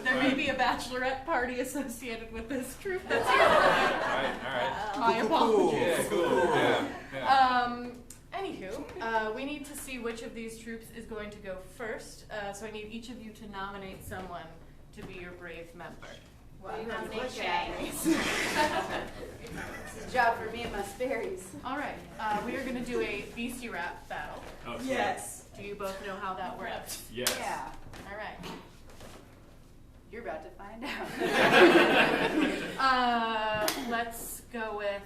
There may be a bachelorette party associated with this troupe that's here. All right. My apologies. Yeah, cool. Yeah. Anywho, we need to see which of these troops is going to go first. So I need each of you to nominate someone to be your brave member. Well, you nominate Jay. This is a job for me and my Sperry's. All right. We are going to do a beastie rap battle. Oh, Yes. Do you both know how that works? Yes. Yeah. All right. You're about to find out. Let's go with.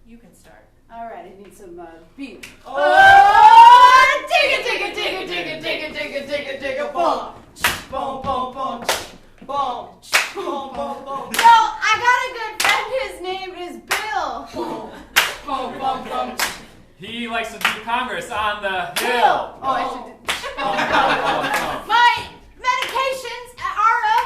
You can start. All right, I need some beat. Oh, digga, digga, digga, digga, digga, digga, digga, digga, boom, boom, boom, boom, boom, boom, boom, boom. Yo, I got a good friend. His name is Bill. Boom, boom, boom, boom. He likes to do Congress on the Bill. hill. Oh, I should. Oh. My medications are a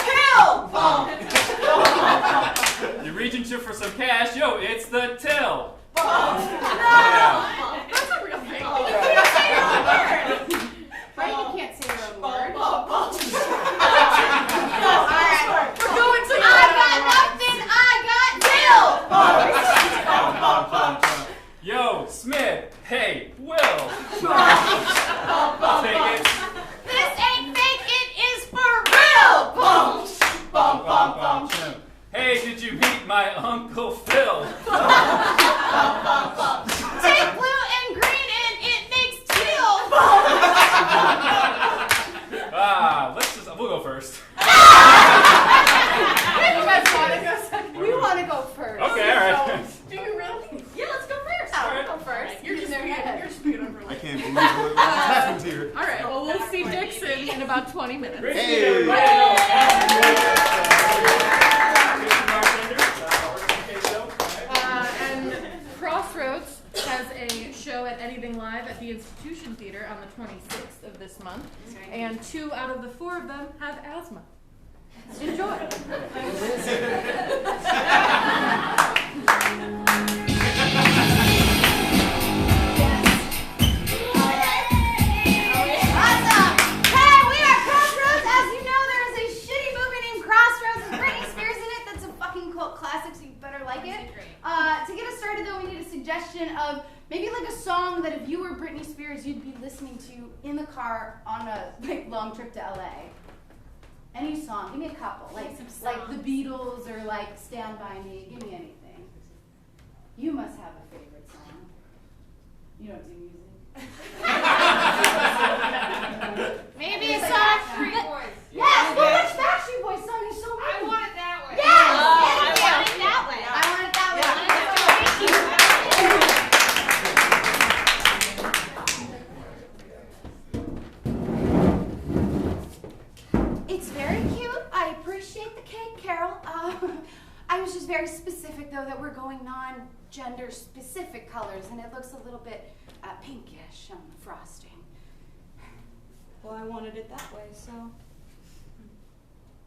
pill. You're reaching for some cash. Yo, it's the till. No. Yeah. That's a real thing. You can't say your own word. Right? You can't say your own word. Boom, boom, All right. We're going to I got nothing. I got Bill. Yo, Smith. Hey, Will. Take it. This ain't fake. It is for real. boom, boom, boom, boom. Hey, did you meet my Uncle Phil? Take blue and green and it makes teal. We'll go first. You guys want to go second? We want to go first. Okay, all right. Do you really? Yeah, let's go first. I'll Alright. go first. You're just beautiful. I can't believe what happened here. All right. Well, we'll see Dixon in about 20 minutes. Hey! And Crossroads has a show at Anything Live at the Institution Theater on the 26th of this month. And 2 out of the 4 of them have asthma. Enjoy. Awesome. Hey, we are Crossroads. As you know, there is a shitty movie named Crossroads with Britney Spears in it. That's a fucking cult classic, so you better like it. To get us started, though, we need a suggestion of maybe like a song that if you were Britney Spears, you'd be listening to in the car on a long trip to LA. Any song. Give me a couple. Like The Beatles or like Stand By Me. Give me anything. You must have a favorite song. You don't do music. Maybe a song. Backstreet Boys. Yes, well, which Backstreet Boys song is so I good? want it that way. Yes! I want it that way. I want it that way. It's very cute. I appreciate the cake, Carol. I was just very specific, though, that we're going non-gender specific colors, and it looks a little bit pinkish on the frosting. Well, I wanted it that way, so.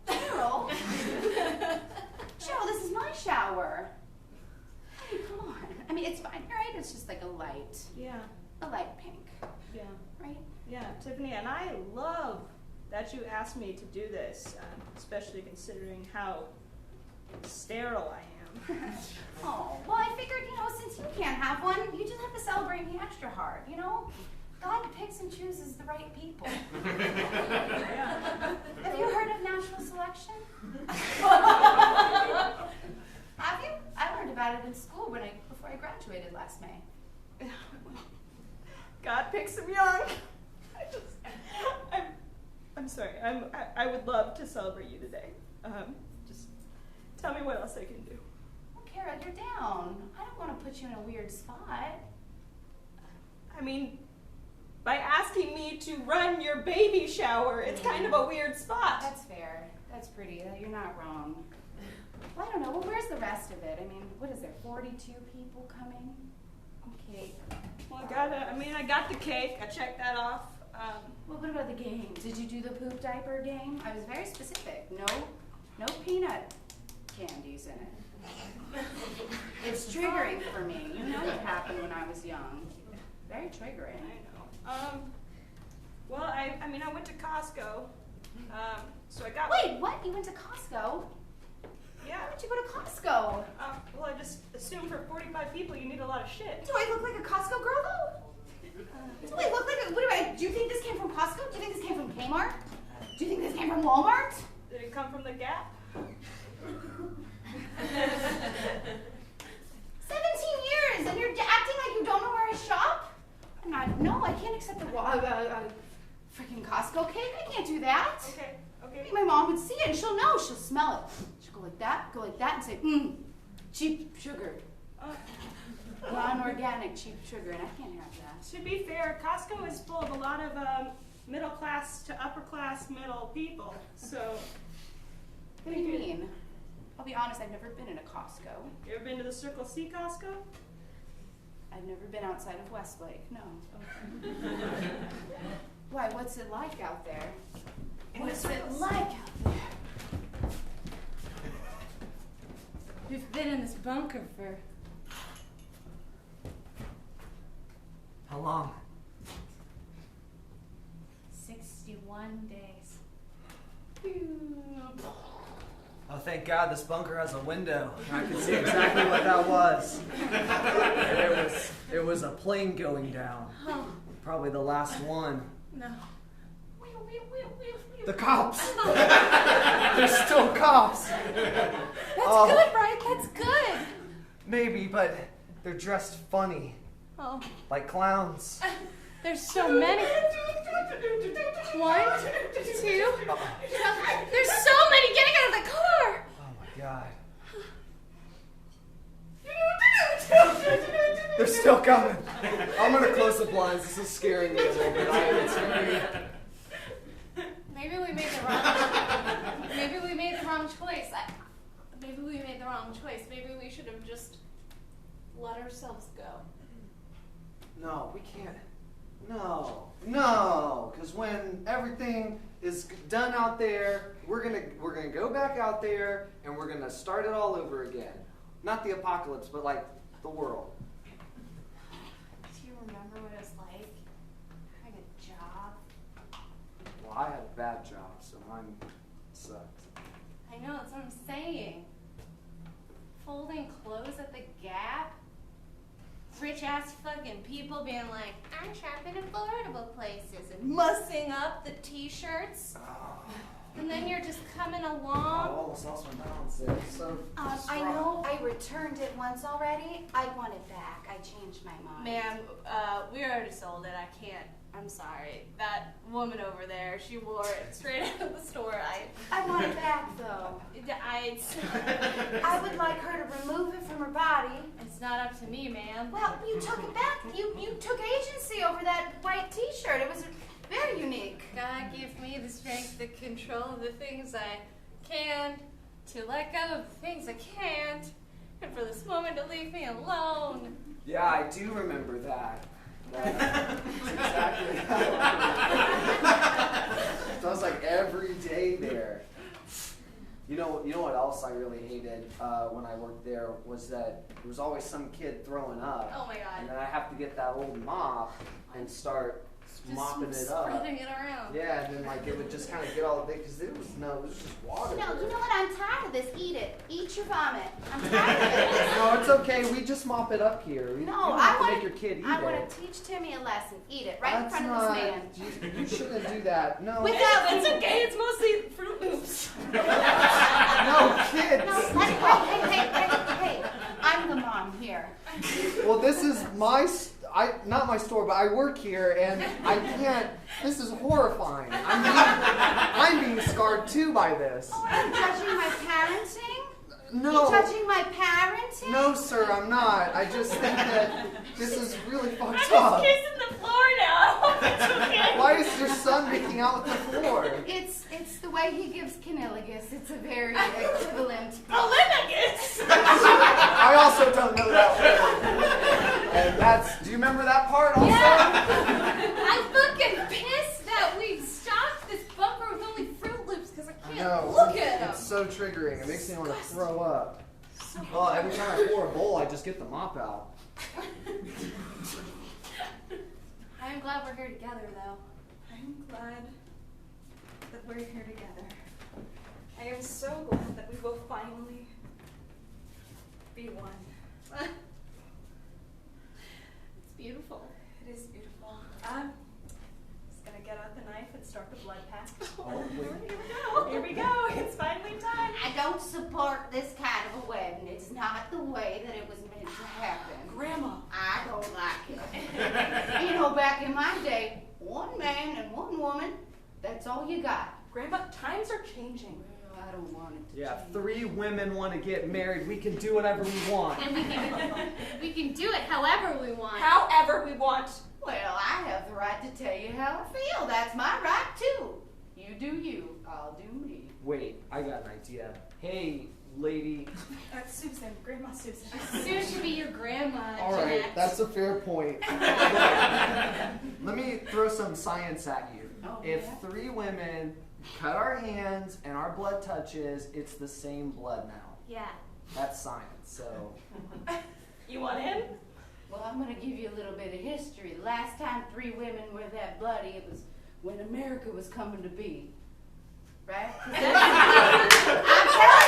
Cheryl? Cheryl, this is my shower. Hey, come on. I mean, it's fine, right? It's just like a light pink, Yeah. right? Yeah, Tiffany, and I love that you asked me to do this, especially considering how sterile I am. Oh, well, I figured, since you can't have one, you just have to celebrate me extra hard, God picks and chooses the right people. Have you heard of natural selection? Have you? I learned about it in school before I graduated last May. God picks them young. I'm sorry. I would love to celebrate you today. Just tell me what else I can do. Well, Kara, you're down. I don't want to put you in a weird spot. I mean, by asking me to run your baby shower, it's kind of a weird spot. That's fair. That's pretty. You're not wrong. Well, I don't know. Well, where's the rest of it? I mean, what is there, 42 people coming? Okay. Well, I got the cake. I checked that off. Well, what about the games? Did you do the poop diaper game? I was very specific. No peanut candies in it. It's triggering for me. You know what happened when I was young. Very triggering. I know. Well, I went to Costco. So I got. Wait, what? You went to Costco? Yeah. Why did you go to Costco? Well, I just assumed for 45 people you need a lot of shit. Do I look like a Costco girl though? Do I look like a? Do you think this came from Costco? Do you think this came from Kmart? Do you think this came from Walmart? Did it come from the Gap? 17 years, and you're acting like you don't know where I shop? No, I can't accept a freaking Costco cake. I can't do that. Okay. Maybe my mom would see it and she'll know. She'll smell it. She'll go like that, and say, cheap sugar. Non-organic cheap sugar, and I can't have that. To be fair, Costco is full of a lot of middle class to upper class middle people. So. What do you mean? I'll be honest, I've never been in a Costco. You ever been to the Circle C Costco? I've never been outside of Westlake, no. Okay. Why, what's it like out there? What's it like out there? We've been in this bunker for... How long? 61 days. Oh, thank God this bunker has a window. I can see exactly what that was. And it was a plane going down. Oh, Probably the last one. no. The cops! There's still cops! That's Oh. good, right? That's good. Maybe, but they're dressed funny. Oh, Like clowns. there's so many. 1, 2. There's so many getting out of the car. Oh my God. They're still coming. I'm gonna close the blinds. This is scaring me a little bit. It's very... Maybe we made the wrong. Maybe we made the wrong choice. Maybe we made the wrong choice. Maybe we should have just let ourselves go. No, we can't. No, because when everything is done out there, we're gonna go back out there and we're gonna start it all over again. Not the apocalypse, but like the world. Do you remember what it was like having a job? Well, I had a bad job, so mine sucked. I know, that's what I'm saying. Folding clothes at the Gap? Rich ass fucking people being like, I'm shop in affordable places and mussing up the t-shirts. And then you're just coming I along. almost lost my balance there. So I know I returned it once already. I want it back. I changed my mind. Ma'am, we already sold it. I can't. I'm sorry. That woman over there, she wore it straight out of the store. I want it back, though. I would like her to remove it from her body. It's not up to me, ma'am. Well, you took it back. You took agency over that white t-shirt. It was very unique. God give me the strength to control the things I can, to let go of the things I can't, and for this woman to leave me alone. yeah, I do remember that. That's exactly so I was like every day there. You know what else I really hated when I worked there was that there was always some kid throwing up. Oh my God. And then I have to get that old mop and start Just mopping it up. spreading it around. Yeah, and then like it would just kind of get all big because it was just water. No, there. you know what? I'm tired of this. Eat it. Eat your vomit. I'm tired of it. No, it's okay. We just mop it up here. You No, don't I have to want make your kid eat I it. want to teach Timmy a lesson. Eat it right That's in front of this man. You shouldn't do that. No. Without It's okay, it's mostly Fruit Loops. No, kids. No, hey. I'm the mom here. Well, this is not my store, but I work here, and I can't. This is horrifying. I'm being scarred too by this. Oh, are you judging my parenting? No. You judging my parenting? No, sir, I'm not. I just think that this is really fucked I'm up. just kissing the floor now. I hope it's okay. Why is your son making out with the floor? It's the way he gives cunnilingus. It's a very equivalent. Polynagis. I also don't know that word. And do you remember that part also? Yeah. I'm fucking pissed that we stocked this bunker with only Fruit Loops because I can't No, look at them. it's so triggering. It makes me want to throw up. Well, every time I pour a bowl, I just get the mop out. I'm glad we're here together, though. I'm glad that we're here together. I am so glad that we will finally be one. It's beautiful. It is beautiful. Just gonna get out the knife and start the blood pact. Oh, wait. Here we go. It's finally time. I don't support this kind of a wedding. It's not the way that it was meant to happen. Grandma. I don't like it. You know, back in my day, one man and one woman, that's all you got. Grandma, times are changing. Well, I don't want it to Yeah, change. 3 women want to get married. We can do whatever we want. And we can do it however we want. However we want. Well, I have the right to tell you how I feel. That's my right too. You do you, I'll do me. Wait, I got an idea. Hey, lady. Susan, Grandma Susan. Soon to be your grandma, All right, Janet. that's a fair point. Let me throw some science at you. Oh, If yeah? 3 women cut our hands and our blood touches, it's the same blood now. Yeah. That's science, so. You want in? Well, I'm going to give you a little bit of history. The last time 3 women were that bloody, it was when America was coming to be. Right? I'm telling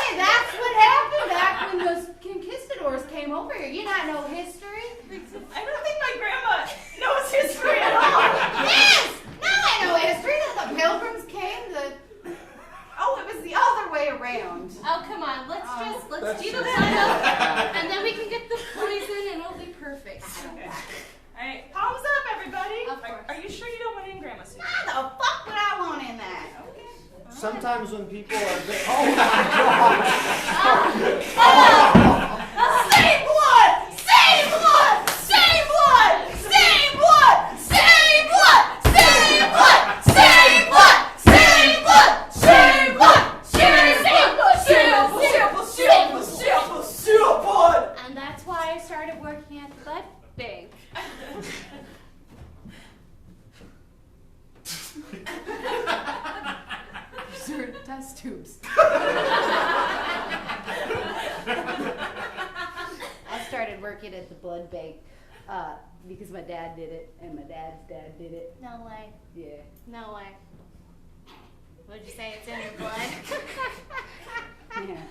you, that's what happened back when those conquistadors came over here. You not know history? I don't think my grandma knows history at all. Yes! Now I know history. The pilgrims came, Oh, it was the other way around. Oh, come on. Let's do the blood and then we can get the poison and it'll be perfect. Okay. All right, palms up, everybody. Of course. Are you sure you don't want in, Grandma Susan? Why the fuck would I want in that? Okay. Sometimes when people are. Oh Save blood! Save blood! Save blood! Save blood! Save blood! Save blood! Save blood! Save blood! Save blood! Save blood! And that's why I started working at the blood bank. Sir, test tubes. I started working at the blood bank because my dad did it and my dad's dad did it. No way. Yeah. No way. Would you say it's in your blood? Yeah.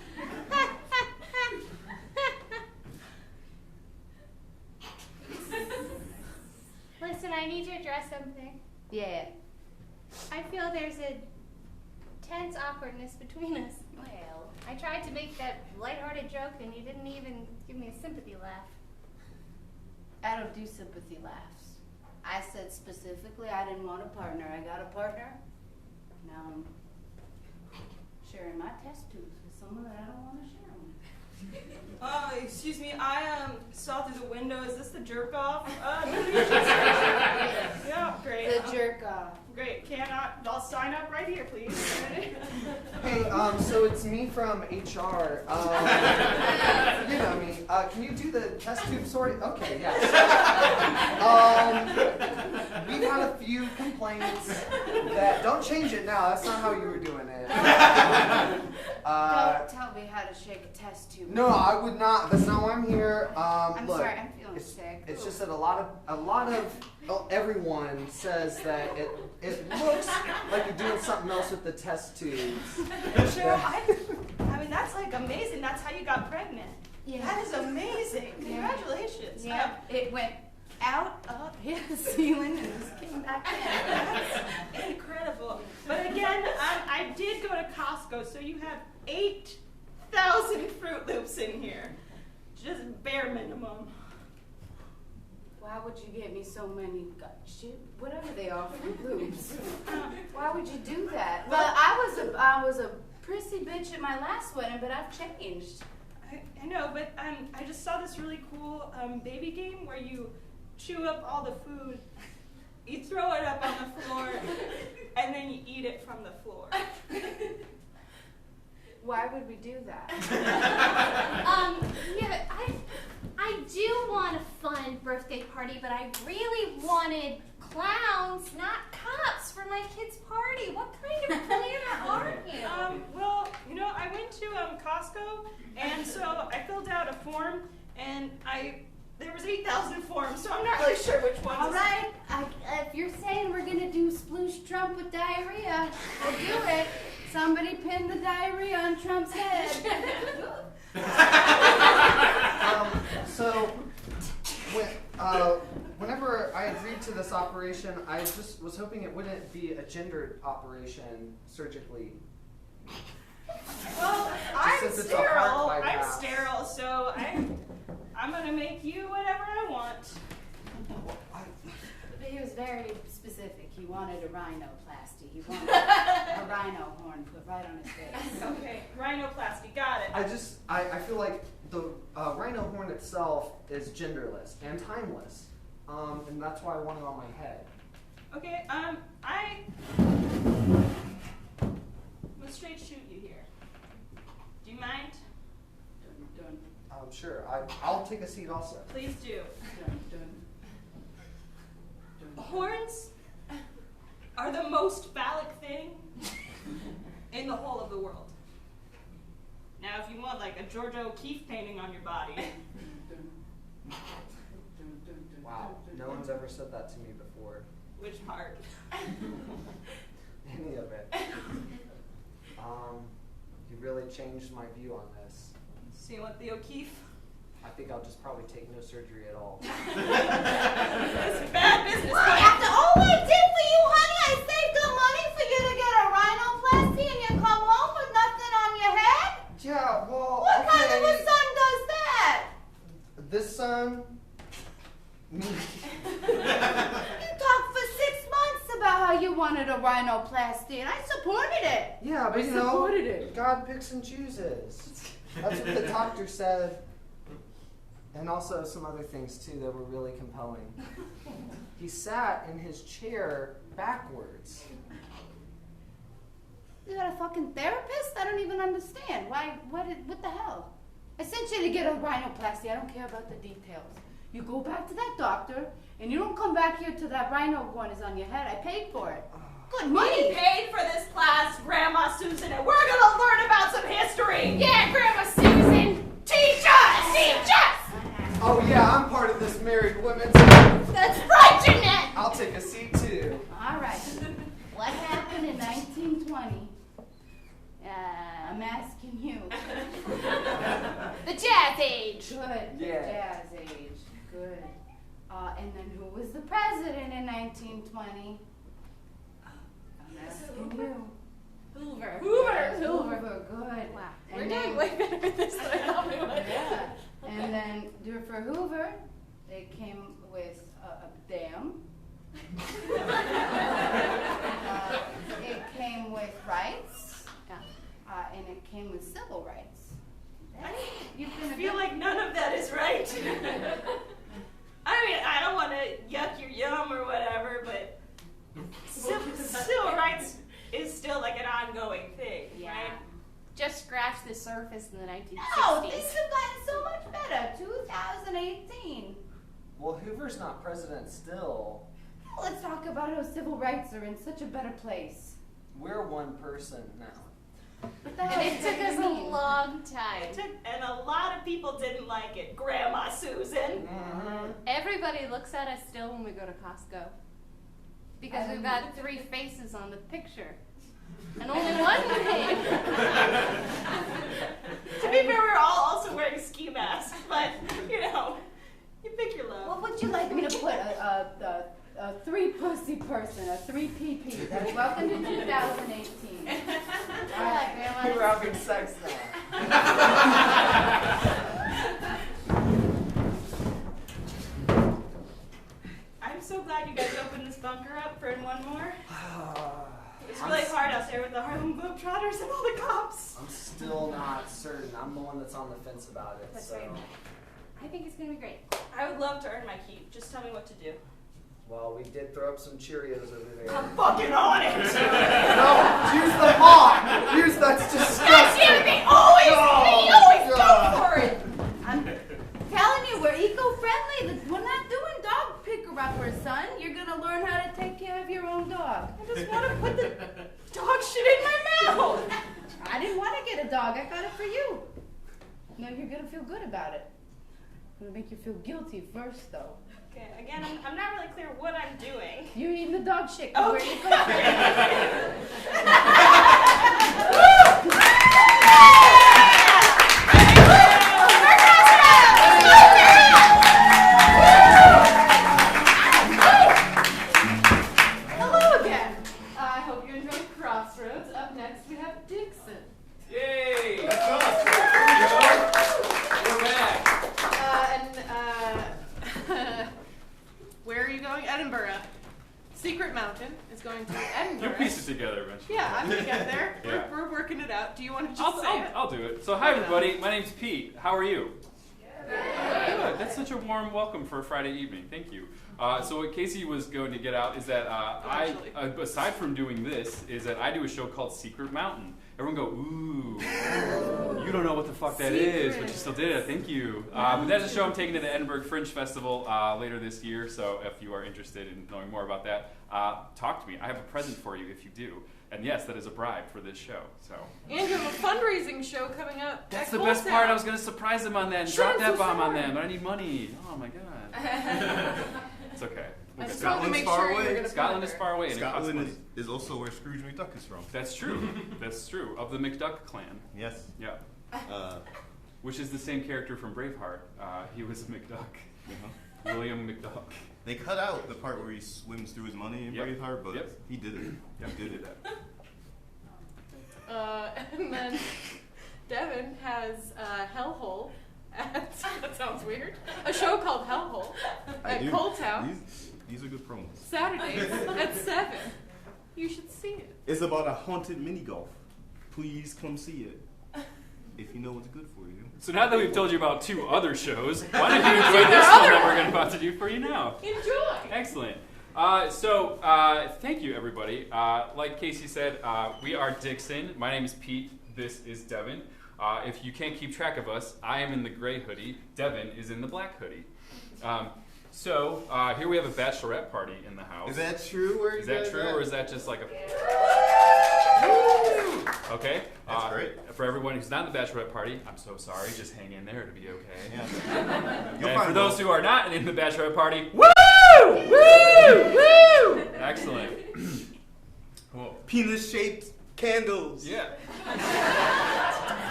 Listen, I need to address something. Yeah. I feel there's a tense awkwardness between us. Well, I tried to make that lighthearted joke and you didn't even give me a sympathy laugh. I don't do sympathy laughs. I said specifically I didn't want a partner. I got a partner. Now I'm sharing my test tubes with someone that I don't want to share them with. Excuse me, I saw through the window. Is this the jerk off? Yeah, great. The jerk off. Great. I'll sign up right here, please. Hey, so it's me from HR. You know me. Can you do the test tube sorting? Okay, yes. We've had a few complaints that don't change it now. That's not how you were doing it. Don't tell me how to shake a test tube. No, I would not. That's not why I'm here. I'm Look, sorry, I'm feeling sick. It's just that a lot of everyone says that it looks like you're doing something else with the test tubes. Cheryl, I mean, that's like amazing. That's how you got pregnant. Yeah. That is amazing. Congratulations. Yeah, it went out, up, hit the ceiling, and just came back in. That's incredible. But again, I did go to Costco, so you have 8,000 Fruit Loops in here. Just bare minimum. Why would you get me so many, shit, whatever they are, Fruit Loops? Why would you do that? Well, I was a prissy bitch at my last wedding, but I've changed. I know, but I just saw this really cool baby game where you chew up all the food, you throw it up on the floor, and then you eat it from the floor. Why would we do that? Yeah, I do want a fun birthday party, but I really wanted clowns, not cops, for my kid's party. What kind of planner are you? Well, you know, I went to Costco, and so I filled out a form, and there was 8,000 forms, so I'm not really sure which one. All right, if you're saying we're gonna do sploosh Trump with diarrhea, we'll do it. Somebody pinned the diarrhea on Trump's head. So, whenever I agreed to this operation, I just was hoping it wouldn't be a gendered operation surgically. Well, since it's a heart bypass. I'm sterile, so I'm gonna make you whatever I want. But he was very specific. He wanted a rhinoplasty. He wanted a rhino horn put right on his face. Okay, rhinoplasty, got it. I feel like the rhino horn itself is genderless and timeless, and that's why I want it on my head. Okay, I'm gonna straight shoot you here. Do you mind? Sure. I'll take a seat also. Please do. Horns are the most phallic thing in the whole of the world. Now, if you want like a Georgia O'Keeffe painting on your body. Wow, no one's ever said that to me before. Which part? Any of it. You really changed my view on this. So you want the O'Keeffe? I think I'll just probably take no surgery at all. It's bad business. Well, after all I did for you, honey, I saved the money for you to get a rhinoplasty and you come home with nothing on your head? Yeah, well, What kind of a son does that? This son, me. You talked for 6 months about how you wanted a rhinoplasty, and I supported it. Yeah, but I supported it. God picks and chooses. That's what the doctor said. And also some other things, too, that were really compelling. He sat in his chair backwards. You got a fucking therapist? I don't even understand. Why? What the hell? I sent you to get a rhinoplasty. I don't care about the details. You go back to that doctor, and you don't come back here till that rhino horn is on your head. I paid for it. Good money. We paid for this class, Grandma Susan, and we're gonna learn about some history. Yeah, Grandma Susan. Teach us! Teach us! Oh, yeah, I'm part of this married women's. That's right, Jeanette. I'll take a seat, too. All right. What happened in 1920? I'm asking you. The Jazz Age. Good. Yeah. Jazz age. Good. And then who was the president in 1920? I'm asking you. Hoover. Hoover. Good. Wow. And We're then- doing way better with this than I thought we would. Yeah. And then for Hoover, they came with a dam. It came with rights. And it came with civil rights. You've been I feel like none of that is right. I mean, I don't want to yuck your yum or whatever, but civil rights is still like an ongoing thing, right? Just scratched the surface in the 1960s. No, things have gotten so much better. 2018. Well, Hoover's not president still. Let's talk about how civil rights are in such a better place. We're one person now. What the And hell it does took that us a mean? long time. And a lot of people didn't like it, Grandma Susan. Mm-hmm. Everybody looks at us still when we go to Costco. Because we've got 3 faces on the picture. And only one name. To be fair, we're all also wearing ski masks, but, you know, you pick your love. What would you like me to put? A 3 pussy person, a 3 PP. That's welcome to 2018. All right, We're having sex now. I'm so glad you guys opened this bunker up for one more. It's really hard out there with the Harlem Globetrotters and all the cops. I'm still not certain. I'm the one that's on the fence about it. That's so, right. I think it's going to be great. I would love to earn my keep. Just tell me what to do. well, we did throw up some Cheerios over there. I'm fucking on it. No, use the pot. Use that's disgusting. They always go for it. I'm telling you, we're eco-friendly. We're not doing dog picker-uppers, son. You're gonna learn how to take care of your own dog. I just want to put the dog shit in my mouth. I didn't want to get a dog. I got it for you. No, you're gonna feel good about it. I'm gonna make you feel guilty first, though. Okay, again, I'm not really clear what I'm doing. You're eating the dog shit. 'Cause we're Okay. eco-friendly. Hello again. I hope you enjoyed Crossroads. Up next, we have Dixon. Yay! That's us. We're back. Where are you going? Edinburgh. Secret Mountain is going to You'll Edinburgh. piece it together eventually. Yeah, I'm gonna get there. Yeah. We're working it out. Do you want to just say it? I'll do it. So hi everybody, my name's Pete. How are you? Good. That's such a warm welcome for a Friday evening. Thank you. So what Casey was going to get out is that I, aside from doing this, is that I do a show called Secret Mountain. Everyone go, ooh. You don't know what the fuck that is, but you still did it. Thank you. But that's a show I'm taking to the Edinburgh Fringe Festival later this year. So if you are interested in knowing more about that, talk to me. I have a present for you if you do. And yes, that is a bribe for this show. So. And you have a fundraising show coming up. That's at the best Cold part. Town. I was going to surprise them on that and Sure, drop I'm that so bomb on sorry. them, but I need money. Oh my god. It's okay. I just wanted to Scotland's make far sure you away. were gonna Scotland put is it far away. And it costs Scotland money. is also where Scrooge McDuck is from. That's true. That's true. Of the McDuck clan. Yes. Yeah. Which is the same character from Braveheart. He was a McDuck. William McDuck. They cut out the part where he swims through his money in Yep. Braveheart, but Yep. he did it. Yep. He did it. And then Devin has Hellhole at, that sounds weird, a show called Hellhole I at do. Cold Town, These are good promos. Saturdays at 7. You should see it. It's about a haunted mini golf. Please come see it. If you know what's good for you. So now that we've told you about 2 other shows, why don't you enjoy this one that we're about to do for you now? Enjoy! Excellent. Thank you, everybody. Like Casey said, we are Dixon. My name is Pete. This is Devin. If you can't keep track of us, I am in the gray hoodie. Devin is in the black hoodie. Here we have a bachelorette party in the house. Is that true? Is that true, or is that just like a... Okay. That's great. For everyone who's not in the bachelorette party, I'm so sorry. Just hang in there. It'll be okay. Yeah. You'll And find for those love. who are not in the bachelorette party, woo! Woo! Woo! Excellent. Cool. Penis-shaped candles. Yeah.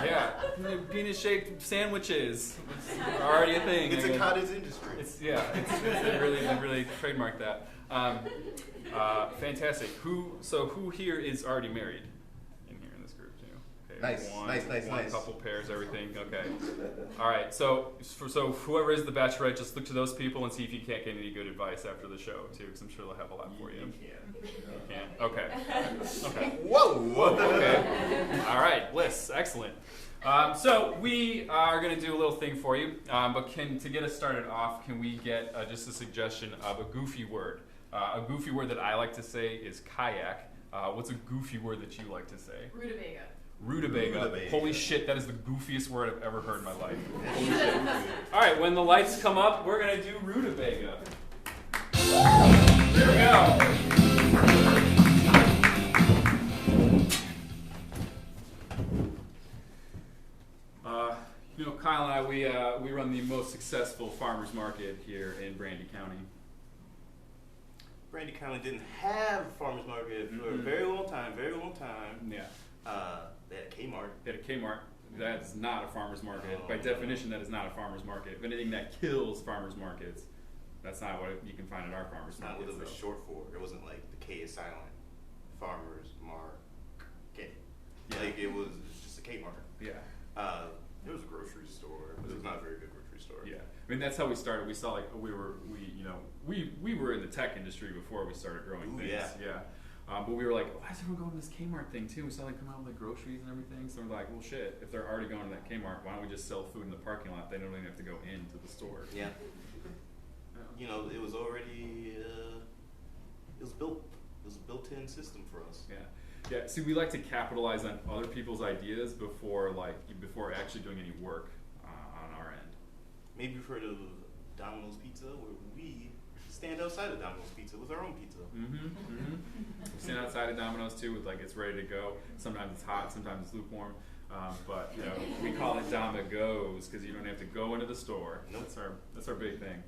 Yeah. Penis-shaped sandwiches. It's already a thing. It's I a guess. cottage industry. They really trademarked that. Fantastic. Who here is already married? In here in this group too. Okay. Nice, nice. Couple pairs, everything. Okay. All right. So whoever is the bachelorette, just look to those people and see if you can't get any good advice after the show too, because I'm sure they'll have a lot for you. You can. Okay. Okay. Whoa. Okay. All right. Bliss. Excellent. So we are going to do a little thing for you, but to get us started off, can we get just a suggestion of a goofy word? A goofy word that I like to say is kayak. What's a goofy word that you like to say? Rutabaga. Rutabaga. Holy shit, that is the goofiest word I've ever heard in my life. Holy shit. All right, when the lights come up, we're going to do rutabaga. Here we go. Kyle and I, we run the most successful farmers market here in Brandy County. Brandy County didn't have a farmers market for a very long time. Yeah. They had a Kmart. They had a Kmart. That is not a farmer's market. By definition, that is not a farmer's market. If anything that kills farmer's markets, that's not what you can find at our farmer's It's not what markets. it was short for. It wasn't like the K is silent. Farmers market. Yeah. Like it was just a Kmart. Yeah. It was a grocery store, but it was not a very good grocery store. Yeah. I mean, that's how we started. We saw we were in the tech industry before we started growing Ooh, things. yeah. But we were like, why is everyone going to this Kmart thing too? We saw them come out with like groceries and everything. So we're like, well, shit. If they're already going to that Kmart, why don't we just sell food in the parking lot? They don't even have to go into the store. Yeah. Yeah. You know, it was already it was built. It was a built-in system for us. Yeah. Yeah. See, we like to capitalize on other people's ideas before actually doing any work on our end. Maybe you've heard of Domino's Pizza, where we stand outside of Domino's Pizza with our own pizza. Mm-hmm. Mm-hmm. We stand outside of Domino's too, with it's ready to go. Sometimes it's hot, sometimes it's lukewarm. But we call it Domagos because you don't have to go into the store. Nope. That's our big thing.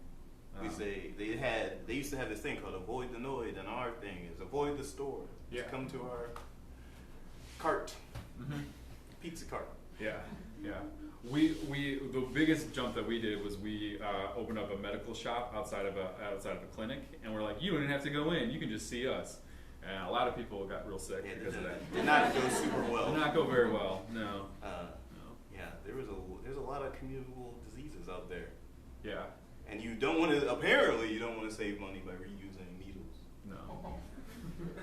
We say they used to have this thing called avoid the noid, and our thing is avoid the store. Yeah. Just come to our cart. Mm-hmm. Pizza cart. Yeah, yeah. The biggest jump that we did was we opened up a medical shop outside of a clinic, and we're like, you don't even have to go in, you can just see us. And a lot of people got real sick because of that. Did not go super well. Did not go very well. No. Yeah, there's a lot of communicable diseases out there. Yeah. And you don't want to save money by reusing needles. No.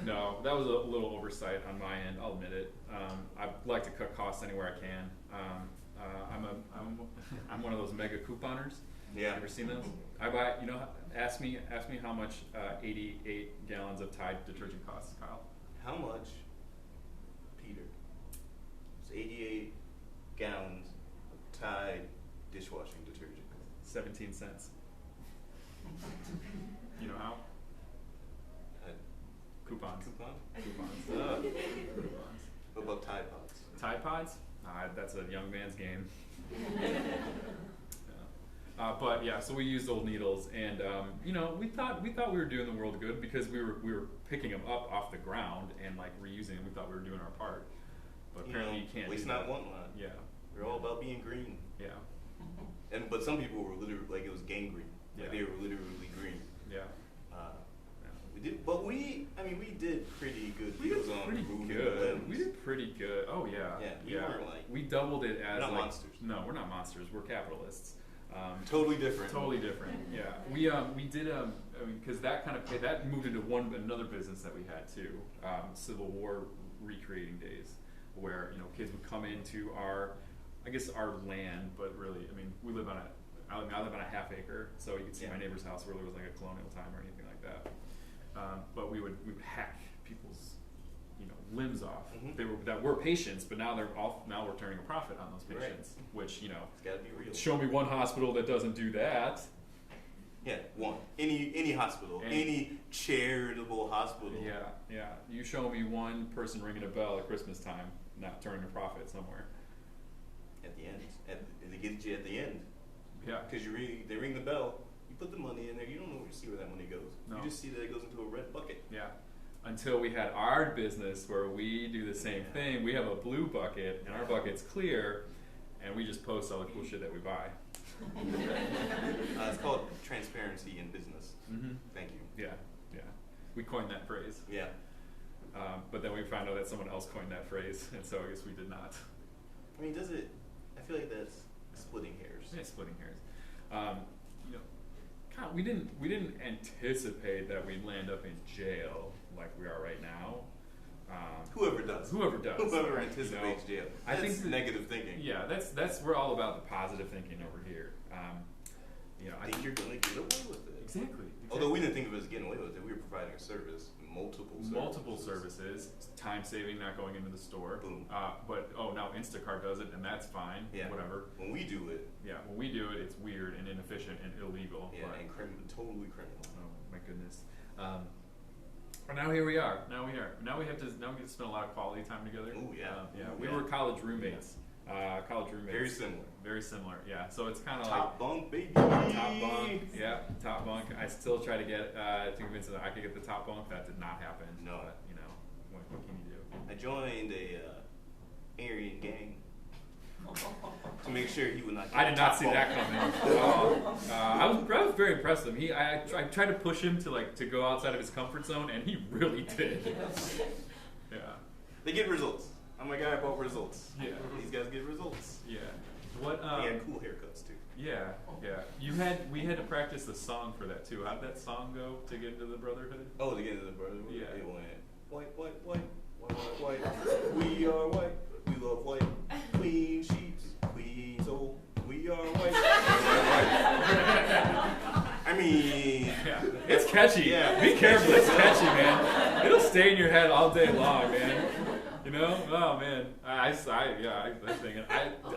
No, that was a little oversight on my end. I'll admit it. I like to cut costs anywhere I can. I'm one of those mega couponers. Yeah. Ever seen those? I buy. Ask me how much 88 gallons of Tide detergent costs, Kyle. How much, Peter? It's 88 gallons of Tide dishwashing detergent. 17 cents. You know how? Coupons. Coupons. What about Tide Pods? Tide Pods? That's a young man's game. But yeah, so we used old needles, and we thought we were doing the world good because we were picking them up off the ground and like reusing them. We thought we were doing our part, but apparently you can't. Waste not, want not. Yeah, we're all about being green. Yeah. But some people were literally like it was gangrene. Yeah. Like they were literally green. Yeah. We did pretty good deals on removing the limbs. We did pretty good. Oh yeah. Yeah. Weren't like, we doubled it as we're not like monsters. No, we're not monsters. We're capitalists. Totally different. Totally different. Yeah. We did because that kind of that moved into another business that we had too. Civil War recreating days, where kids would come into our land, but really we live on I live on a half acre, so you could see my neighbor's house where there was like a colonial time or anything like that. But we would hack people's limbs off. Mm-hmm. That were patients, but now we're turning a profit on those patients, which it's got to be real. Show me one hospital that doesn't do that. Yeah, one. Any hospital, any charitable hospital. Yeah. You show me one person ringing a bell at Christmas time, not turning a profit somewhere. At the end, they get you at the end. Yeah. Because they ring the bell, you put the money in there, you don't see where that money goes. No. You just see that it goes into a red bucket. Yeah. Until we had our business where we do the same thing. We have a blue bucket, and our bucket's clear, and we just post all the cool shit that we buy. It's called transparency in business. Mm-hmm. Thank you. Yeah. We coined that phrase. Yeah. But then we found out that someone else coined that phrase, and so I guess we did not. Does it? I feel like that's splitting hairs. Yeah, splitting hairs. We didn't anticipate that we'd land up in jail like we are right now. Whoever does. Whoever anticipates jail. I think that's negative thinking. Yeah, we're all about the positive thinking over here. I think you're gonna get away with it. Exactly. Although we didn't think of it as getting away with it, we were providing a service, multiple services, time saving, not going into the store. Boom. But now Instacart does it, and that's fine. Yeah. Whatever. When we do it, it's weird and inefficient and illegal. Yeah, and totally criminal. Oh my goodness. But now here we are. Now we get to spend a lot of quality time together. Oh yeah. We were college roommates. Very similar. Yeah. So it's kind of top bunk, baby. Top bunk. Yeah, top bunk. I still try to get to convince them that I could get the top bunk. That did not happen. No. But, what can you do? I joined a Aryan gang to make sure he would not. Get I did not see bunk. that coming. I was very impressed with him. I tried to push him to go outside of his comfort zone, and he really did. Yeah. They get results. I'm a guy about results. Yeah. These guys get results. Yeah. What? They had cool haircuts too. Yeah. We had to practice the song for that too. How'd that song go to get into the brotherhood? Oh, to get into the brotherhood. Yeah. It went white. We are white. We love white. Clean sheets, clean soul. We are white. It's catchy. Yeah. Be careful. It's catchy, man. It'll stay in your head all day long, man. Oh man, I think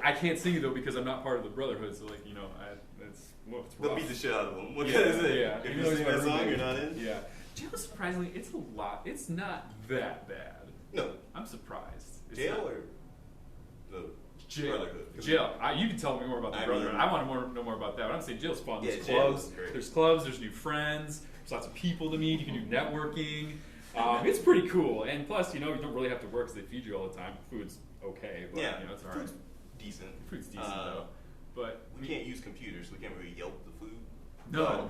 I can't sing it though because I'm not part of the brotherhood. So it's rough. They'll beat the shit out of them. What can I say? Yeah. If you sing that song, you're not in. Yeah. Jail, surprisingly, it's a lot. It's not that bad. No. I'm surprised. Jail or the brotherhood? Jail. You can tell me more about the brotherhood. I want to know more about that. But I'm saying jail's fun. There's clubs. There's new friends. There's lots of people to meet. You can do networking. It's pretty cool, and plus, you don't really have to work because they feed you all the time. Food's okay, but it's alright. Food's decent. Food's decent though, but we can't use computers, so we can't really Yelp the food. No,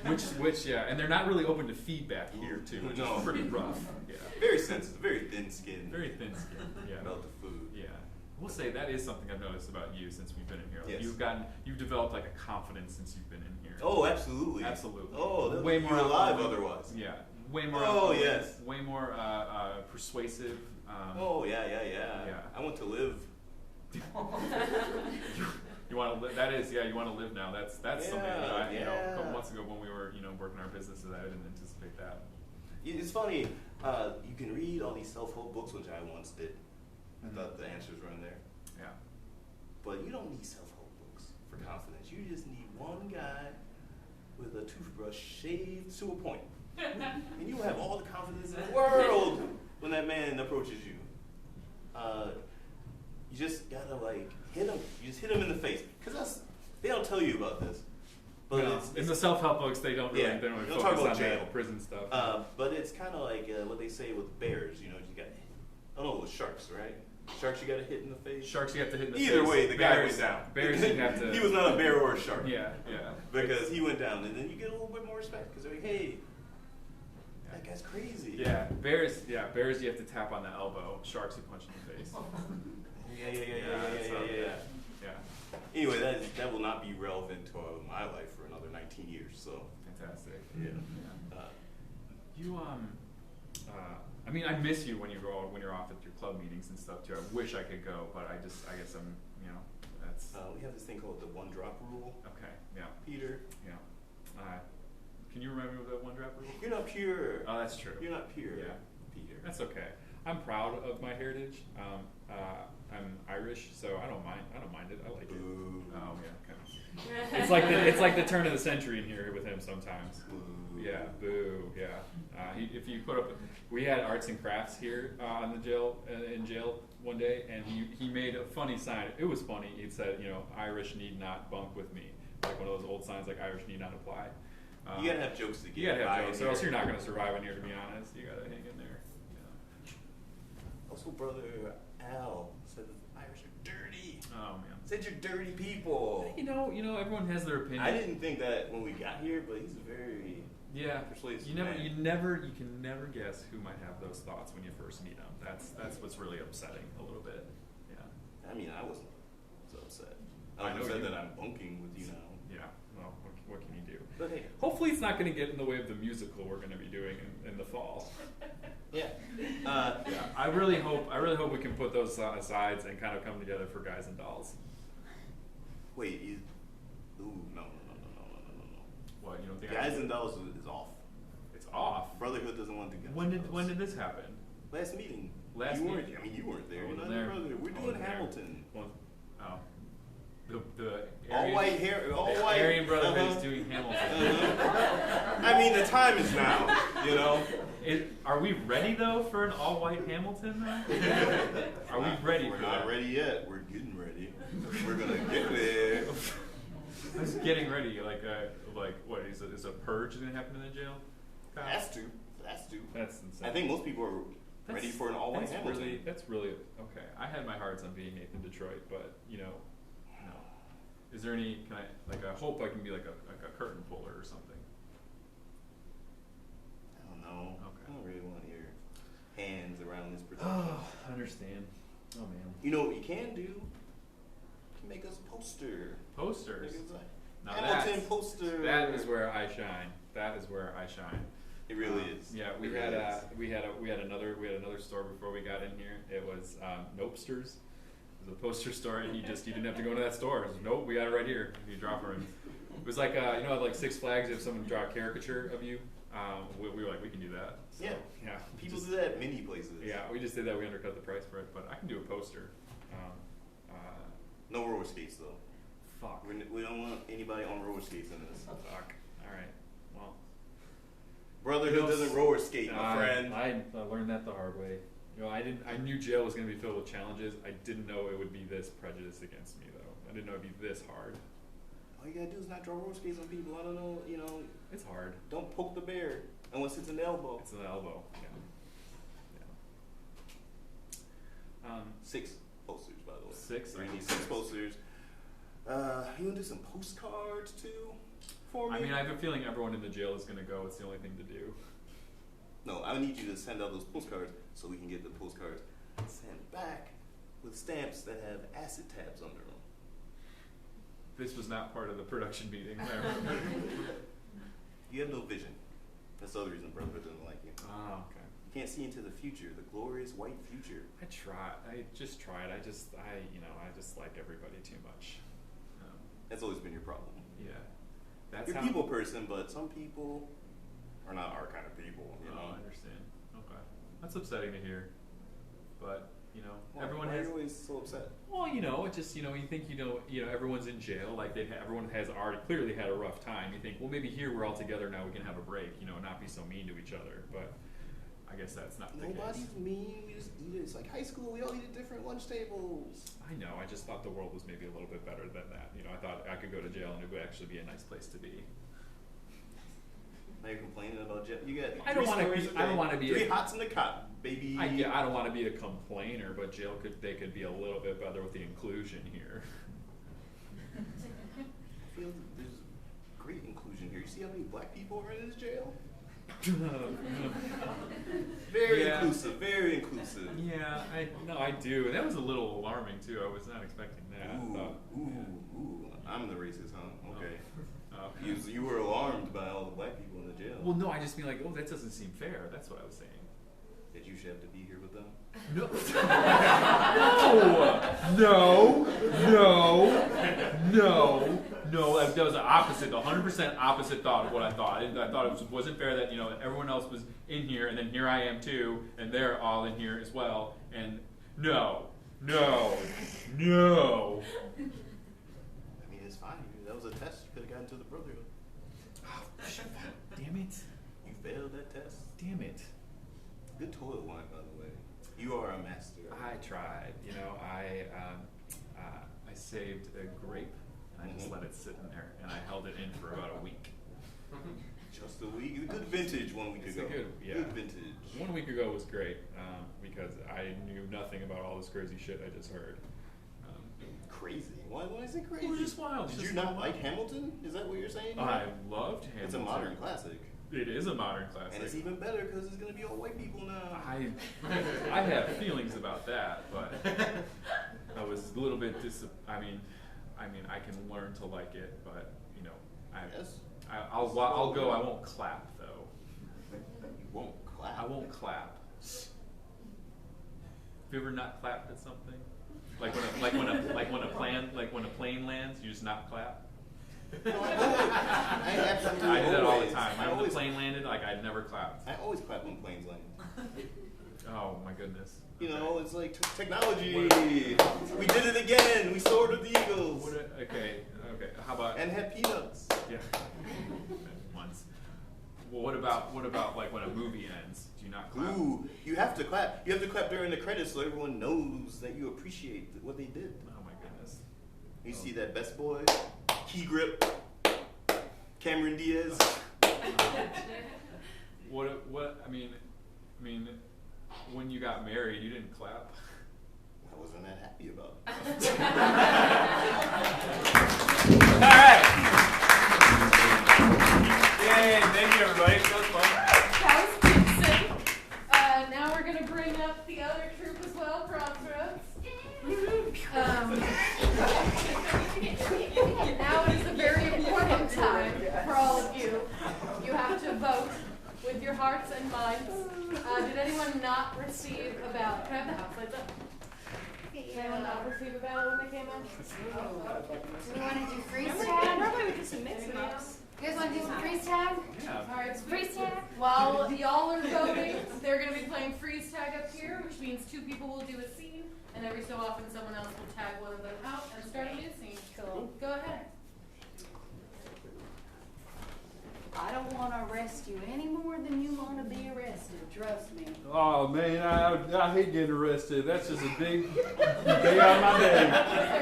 which and they're not really open to feedback here too, which is pretty rough. Yeah, very sensitive, very thin skin. Very thin skin. Yeah, about the food. Yeah, we'll say that is something I've noticed about you since we've been in here. Like, Yes. you've developed like a confidence since you've been in here. Oh, absolutely. Absolutely. Oh, way more alive outgoing. otherwise. Yeah, way more. Oh, outgoing, yes. Way more persuasive. Yeah. I want to live. You want to live? That is, you want to live now. That's something that I, a couple yeah. months ago when we were, working our businesses, I didn't anticipate that. It's funny. You can read all these self-help books, which I once did. I thought the answers were in there. Yeah. But you don't need self-help books for confidence. You just need one guy with a toothbrush shaved to a point. And you will have all the confidence in the world when that man approaches you. You just gotta hit him. You just hit him in the face. Because they don't tell you about this. But No, in the self-help books, they don't really, Yeah, they don't really they don't focus talk about on jail. that prison stuff. But it's kind of like what they say with bears. You got, with sharks, right? Sharks you gotta hit in the face. Sharks you have to hit in the face. Either way, the guy Bears, went down. Bears you have to. He was not a bear or a shark. Yeah. Because he went down, and then you get a little bit more respect because they're like, hey, that guy's crazy. Yeah, bears you have to tap on the elbow. Sharks you punch in the face. Yeah. Anyway, that will not be relevant to my life for another 19 years. So Fantastic. yeah. I mean, I miss you when you're off at your club meetings and stuff too. I wish I could go, but I guess I'm, that's. We have this thing called the one drop rule. Okay. Yeah. Peter. Yeah. Can you remember the one drop rule? You're not pure. Oh, that's true. You're not pure. Yeah. Peter. That's okay. I'm proud of my heritage. I'm Irish, so I don't mind it. I like it. Boo. Oh yeah. Okay. It's like the turn of the century in here with him sometimes. Boo. Yeah. Boo. Yeah. If you put up, we had arts and crafts here in jail one day, and he made a funny sign. It was funny. It said, Irish need not bunk with me, like one of those old signs like Irish need not apply. You gotta have jokes to get. You gotta by have jokes, in or else here. you're not gonna survive in here. To be honest, you gotta hang in there. Also, brother Al said the Irish are dirty. Oh man. Said you're dirty people. Everyone has their opinion. I didn't think that when we got here, but he's a very persuasive You man. can never guess who might have those thoughts when you first meet them. That's what's really upsetting a little bit. Yeah. I mean, I wasn't so upset. I I know was upset you- that I'm bunking with you now. Yeah. Well, what can you do? But hey, Hopefully, it's not going to get in the way of the musical we're going to be doing in the fall. yeah. Yeah. I really hope we can put those asides and kind of come together for Guys and Dolls. Wait, no. What, you don't think? Guys and Dolls is off. It's off. Brotherhood doesn't want to do Guys When and Dolls. did this happen? Last meeting. Last you weren't. meeting? I mean, you weren't there. I You're wasn't not there. brother. We're I doing wasn't there. Hamilton. Well, oh. The All Aryan- white hair. All the white. Aryan Brotherhood is doing Hamilton. I mean, the time is now. Are we ready though for an all-white Hamilton? Are we ready? We're for not that? ready yet. We're getting ready. We're gonna get there. Just getting ready, like what is a purge gonna happen in the jail? Has to. That's insane. I think most people are ready for an all-white Hamilton. That's really okay. I had my hearts on being Nathan Detroit, but no. Is there any? Can I hope I can be like a curtain puller or something? I don't know. Okay. I don't really want your hands around this protection. Oh, I understand. Oh man. You know what you can do? You can make us a poster. Posters. Make us Now a Hamilton that's- poster. That is where I shine. That is where I shine. It really is. Yeah, we It had really is. we had another store before we got in here. It was Nopesters. It was a poster store, and you didn't have to go to that store. It was, nope, we got it right here. You drop her in. It was like like Six Flags. If someone draw a caricature of you, we were like, we can do that. So, Yeah. People just- do that at many places. Yeah, we just did that. We undercut the price for it, but I can do a poster. No roller skates though. Fuck. We don't want anybody on roller skates in this. Fuck. All right. Well. Brotherhood doesn't roller skate, my friend. I learned that the hard way. I knew jail was going to be filled with challenges. I didn't know it would be this prejudiced against me, though. I didn't know it'd be this hard. All you gotta do is not draw roller skates on people. I don't know, It's hard. don't poke the bear. And what sits in the elbow? It's an elbow. Yeah. 6 posters, by the way. 6. I need 6 posters. You wanna do some postcards too for me? I mean, I have a feeling everyone in the jail is gonna go. It's the only thing to do. No, I need you to send out those postcards so we can get the postcards sent back with stamps that have acid tabs under them. This was not part of the production meeting. You have no vision. That's the other reason Brotherhood doesn't like you. Oh, okay. You can't see into the future, the glorious white future. I just tried. I just like everybody too much. That's always been your problem. Yeah. That's You're a how, people person, but some people are not our kind of people, you know? I understand. Okay. That's upsetting to hear. But, you know, Why everyone are has... you always so upset? Well, you know, it just, you know, you think, you know, everyone's in jail, like everyone has already clearly had a rough time. You think, well, maybe here we're all together now, we can have a break, you know, and not be so mean to each other. But I guess that's not the case. Nobody's mean. We just eat it. It's like high school. We all eat at different lunch tables. I know. I just thought the world was maybe a little bit better than that. You know, I thought I could go to jail and it would actually be a nice place to be. Now you're complaining about jail. You got I don't want to be. I don't want to be. 3 hots in the cot, baby. I don't want to be a complainer, but jail they could be a little bit better with the inclusion here. I feel there's great inclusion here. You see how many black people are in this jail? Very inclusive. Very inclusive. Yeah, I do. And that was a little alarming too. I was not expecting that. Ooh. I'm the racist, huh? Okay. Oh. You were alarmed by all the black people in the jail. Well, no, I just mean like, oh, that doesn't seem fair. That's what I was saying. That you should have to be here with them? No. No. That was the opposite, the 100% opposite thought of what I thought. I thought it wasn't fair that, you know, everyone else was in here, and then here I am too, and they're all in here as well. And no. I mean, it's fine. That was a test. You could have gotten to the Brotherhood. Oh, damn it. You failed that test. Damn it. Good toilet wine, by the way. You are a master. I tried. You know, I saved a grape, and I just let it sit in there, and I held it in for about a week. Just a week. Good vintage 1 week ago. Good vintage. 1 week ago was great because I knew nothing about all this crazy shit I just heard. Crazy? Why is it crazy? It was just wild. Did you not like Hamilton? Is that what you're saying? I loved Hamilton. It's a modern classic. It is a modern classic. And it's even better because it's going to be all white people now. I have feelings about that, but I was a little bit I mean, I can learn to like it, but you know, I'll go. I won't clap though. You won't clap. I won't clap. Have you ever not clapped at something? Like when a plane lands, you just not clap. I absolutely I do that all the time. I When the always plane landed, like I never clapped. I always clap when planes land. Oh my goodness. You know, it's like technology. We did it again. We soared with the eagles. Okay. How about? And had peanuts. Yeah. Once. Well, what about like when a movie ends? Do you not clap? Ooh, you have to clap. You have to clap during the credits so everyone knows that you appreciate what they did. Oh my goodness. You see that best boy, Key Grip, Cameron Diaz. What? I mean, when you got married, you didn't clap. I wasn't that happy about it. All right. Yay! Thank you, everybody. That was fun. That was Dixon. Now we're going to bring up the other troupe as well, Crossroads. Now it is a very important time for all of you. You have to vote with your hearts and minds. Did anyone not receive a ballot? Can I have the house lights up? Did anyone not receive a ballot when they came in? Do we want to do freeze tag? Probably we could some mix-ups. You guys want to do some freeze tag? Yeah. All right, Freeze tag? while y'all are voting, they're going to be playing freeze tag up here, which means 2 people will do a scene, and every so often someone else will tag one of them out and start a new scene. So go ahead. I don't want to arrest you any more than you want to be arrested. Trust me. Oh man, I hate getting arrested. That's just a big day out of my day.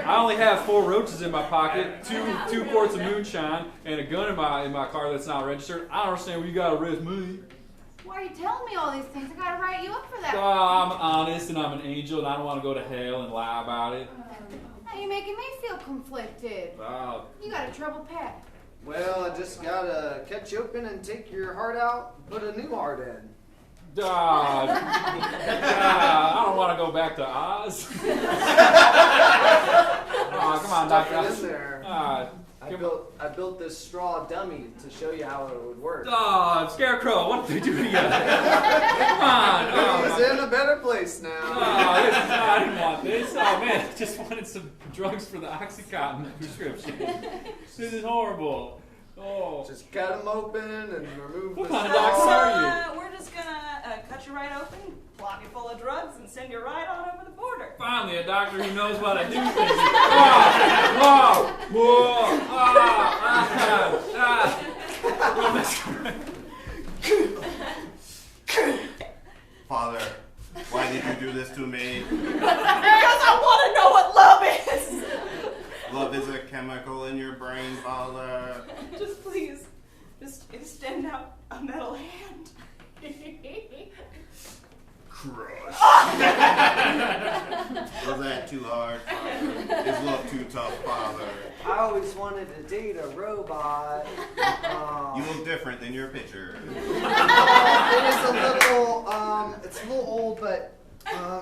I only have 4 roaches in my pocket, two quarts of moonshine, and a gun in my car that's not registered. I don't understand why you gotta arrest me. Why are you telling me all these things? I gotta write you up for that. I'm honest and I'm an angel and I don't want to go to hell and lie about it. Now you're making me feel conflicted. You got a trouble pack. Well, I just gotta cut you open and take your heart out and put a new heart in. I don't want to go back to Oz. Oh, come on, Stuff Doctor. it in there. I built this straw dummy to show you how it would work. Oh, Scarecrow, what did they do to you? Come on. He's in a better place now. I didn't want this. Oh, man, I just wanted some drugs for the Oxycontin prescription. This is horrible. Oh. Just cut them open and remove What the kind of straw. doctor are you? We're just gonna cut you right open, plop you full of drugs, and send you right on over the border. Finally, a doctor who knows what I do. Father, why did you do this to me? Because I want to know what love is. Love is a chemical in your brain, Father. Just please, just extend out a metal hand. Crush. Was that too hard, Father? Is love too tough, Father? I always wanted to date a robot. You look different than your picture. It's a little old, but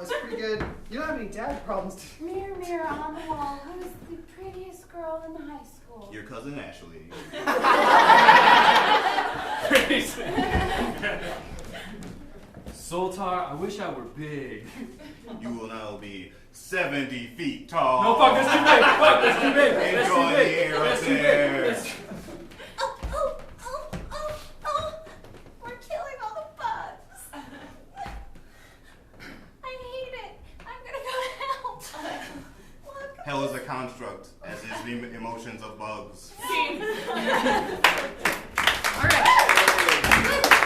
it's pretty good. You don't have any dad problems, do you? Mirror, mirror on the wall, who's the prettiest girl in high school? Your cousin Ashley. Soltar, I wish I were big. You will now be 70 feet tall. No, fuck, that's too big. Fuck, that's too big. That's Enjoy too the big. air That's up too big. there. That's- We're killing all the bugs. I hate it. I'm gonna go to hell. Hell is a construct, as is the emotions of bugs.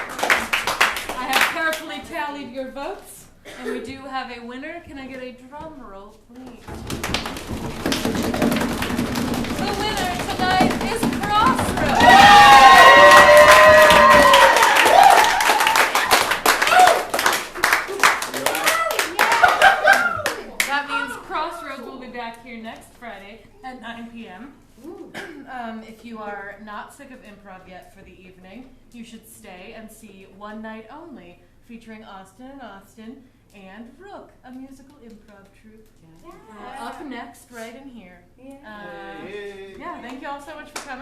I have carefully tallied your votes, and we do have a winner. Can I get a drum roll, please? The winner tonight is Crossroads. That means Crossroads will be back here next Friday at 9 p.m. If you are not sick of improv yet for the evening, you should stay and see One Night Only, featuring Austin and Austin and Rook, a musical improv troupe. Up next, right in here. Yeah, thank you all so much for coming.